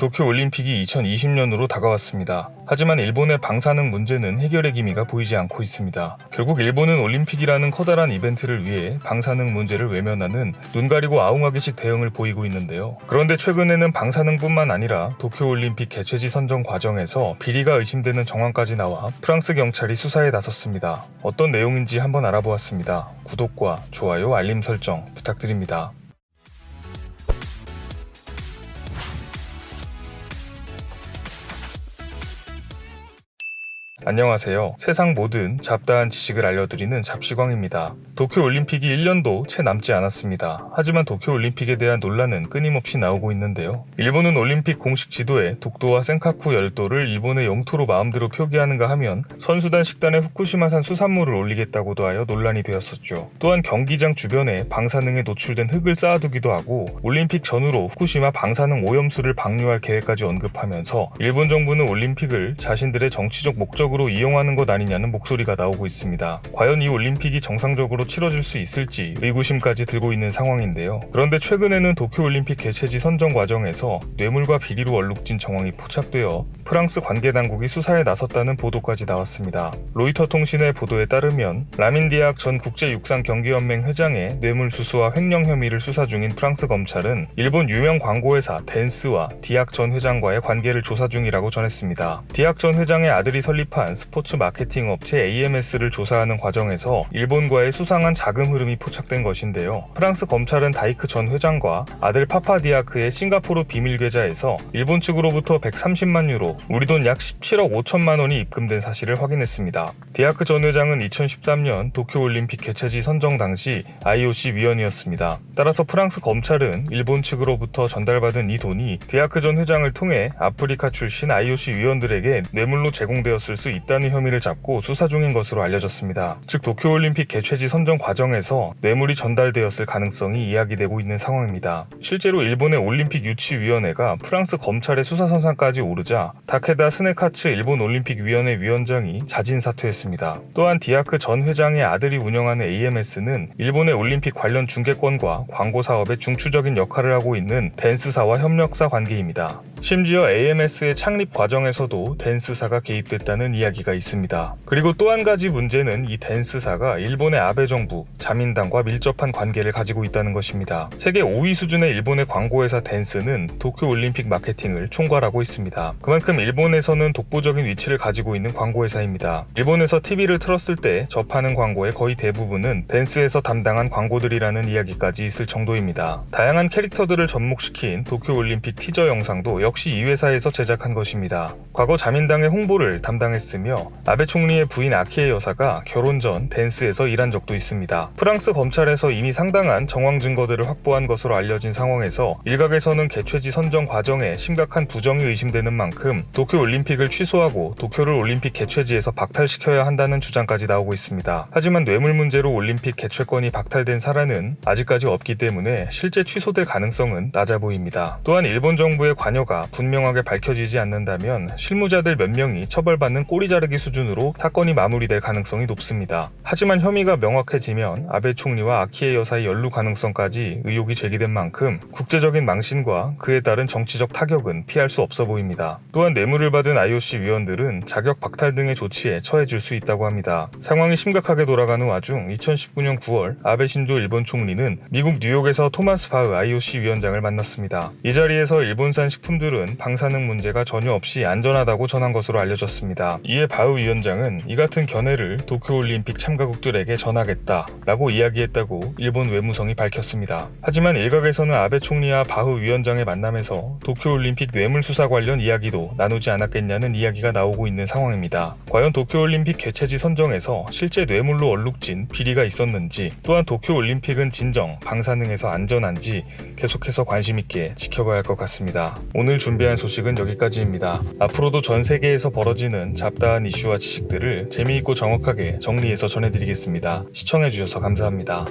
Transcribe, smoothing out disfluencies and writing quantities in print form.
도쿄올림픽이 2020년으로 다가왔습니다. 하지만 일본의 방사능 문제는 해결의 기미가 보이지 않고 있습니다. 결국 일본은 올림픽이라는 커다란 이벤트를 위해 방사능 문제를 외면하는 눈 가리고 아웅하기식 대응을 보이고 있는데요. 그런데 최근에는 방사능뿐만 아니라 도쿄올림픽 개최지 선정 과정에서 비리가 의심되는 정황까지 나와 프랑스 경찰이 수사에 나섰습니다. 어떤 내용인지 한번 알아보았습니다. 구독과 좋아요, 알림 설정 부탁드립니다. 안녕하세요. 세상 모든 잡다한 지식을 알려드리는 잡시광입니다. 도쿄올림픽이 1년도 채 남지 않았습니다. 하지만 도쿄올림픽에 대한 논란은 끊임없이 나오고 있는데요. 일본은 올림픽 공식 지도에 독도와 센카쿠 열도를 일본의 영토로 마음대로 표기하는가 하면 선수단 식단에 후쿠시마산 수산물을 올리겠다고도 하여 논란이 되었었죠. 또한 경기장 주변에 방사능에 노출된 흙을 쌓아두기도 하고 올림픽 전후로 후쿠시마 방사능 오염수를 방류할 계획까지 언급하면서 일본 정부는 올림픽을 자신들의 정치적 목적으로 이용하는 것 아니냐는 목소리가 나오고 있습니다. 과연 이 올림픽이 정상적으로 치러질 수 있을지 의구심까지 들고 있는 상황인데요. 그런데 최근에는 도쿄올림픽 개최지 선정 과정에서 뇌물과 비리로 얼룩진 정황이 포착되어 프랑스 관계당국이 수사에 나섰다는 보도까지 나왔습니다. 로이터 통신의 보도에 따르면 라민디악 전 국제육상경기연맹 회장의 뇌물수수와 횡령 혐의를 수사 중인 프랑스 검찰은 일본 유명 광고회사 댄스와 디악 전 회장과의 관계를 조사 중이라고 전했습니다. 디악 전 회장의 아들이 설립한 스포츠 마케팅 업체 AMS를 조사하는 과정에서 일본과의 수상한 자금 흐름이 포착된 것인데요. 프랑스 검찰은 다이크 전 회장과 아들 파파디아크의 싱가포르 비밀 계좌에서 일본 측으로부터 130만 유로, 우리 돈 약 17억 5천만 원이 입금된 사실을 확인했습니다. 디아크 전 회장은 2013년 도쿄올림픽 개최지 선정 당시 IOC 위원이었습니다. 따라서 프랑스 검찰은 일본 측으로부터 전달받은 이 돈이 디아크 전 회장을 통해 아프리카 출신 IOC 위원들에게 뇌물로 제공되었을 수 있다는 혐의를 잡고 수사 중인 것으로 알려졌습니다. 즉 도쿄올림픽 개최지 선정 과정에서 뇌물이 전달되었을 가능성이 이야기되고 있는 상황입니다. 실제로 일본의 올림픽 유치위원회가 프랑스 검찰의 수사선상까지 오르자 다케다 스네카츠 일본 올림픽위원회 위원장이 자진 사퇴했습니다. 또한 디아크 전 회장의 아들이 운영하는 AMS는 일본의 올림픽 관련 중개권과 광고 사업의 중추적인 역할을 하고 있는 댄스사와 협력사 관계입니다. 심지어 AMS의 창립 과정에서도 댄스사가 개입됐다는 이야기가 있습니다. 그리고 또 한 가지 문제는 이 댄스사가 일본의 아베 정부, 자민당과 밀접한 관계를 가지고 있다는 것입니다. 세계 5위 수준의 일본의 광고회사 댄스는 도쿄올림픽 마케팅을 총괄하고 있습니다. 그만큼 일본에서는 독보적인 위치를 가지고 있는 광고회사입니다. 일본에서 TV를 틀었을 때 접하는 광고의 거의 대부분은 댄스에서 담당한 광고들이라는 이야기까지 있을 정도입니다. 다양한 캐릭터들을 접목시킨 도쿄올림픽 티저 영상도 역시 이 회사에서 제작한 것입니다. 과거 자민당의 홍보를 담당했으며 아베 총리의 부인 아키에 여사가 결혼 전 댄스에서 일한 적도 있습니다. 프랑스 검찰에서 이미 상당한 정황 증거들을 확보한 것으로 알려진 상황에서 일각에서는 개최지 선정 과정에 심각한 부정이 의심되는 만큼 도쿄올림픽을 취소하고 도쿄를 올림픽 개최지에서 박탈시켜야 한다는 주장까지 나오고 있습니다. 하지만 뇌물 문제로 올림픽 개최권이 박탈된 사례는 아직까지 없기 때문에 실제 취소될 가능성은 낮아 보입니다. 또한 일본 정부의 관여가 분명하게 밝혀지지 않는다면 실무자들 몇 명이 처벌받는 꼬리 자르기 수준으로 사건이 마무리될 가능성이 높습니다. 하지만 혐의가 명확해지면 아베 총리와 아키에 여사의 연루 가능성까지 의혹이 제기된 만큼 국제적인 망신과 그에 따른 정치적 타격은 피할 수 없어 보입니다. 또한 뇌물을 받은 IOC 위원들은 자격 박탈 등의 조치에 처해질 수 있다고 합니다. 상황이 심각하게 돌아가는 와중 2019년 9월 아베 신조 일본 총리는 미국 뉴욕에서 토마스 바흐 IOC 위원장을 만났습니다. 이 자리에서 일본산 식품들은 방사능 문제가 전혀 없이 안전하다고 전한 것으로 알려졌습니다. 이에 바흐 위원장은 이 같은 견해를 도쿄올림픽 참가국들에게 전하겠다라고 이야기했다고 일본 외무성이 밝혔습니다. 하지만 일각에서는 아베 총리와 바흐 위원장의 만남에서 도쿄올림픽 뇌물 수사 관련 이야기도 나누지 않았겠냐는 이야기가 나오고 있는 상황입니다. 과연 도쿄올림픽 개최지 선정에서 실제 뇌물로 얼룩진 비리가 있었는지, 또한 도쿄올림픽은 진정 방사능에서 안전한지 계속해서 관심있게 지켜봐야 할 것 같습니다. 오늘 준비한 소식은 여기까지입니다. 앞으로도 전 세계에서 벌어지는 잡다한 이슈와 지식들을 재미있고 정확하게 정리해서 전해드리겠습니다. 시청해주셔서 감사합니다.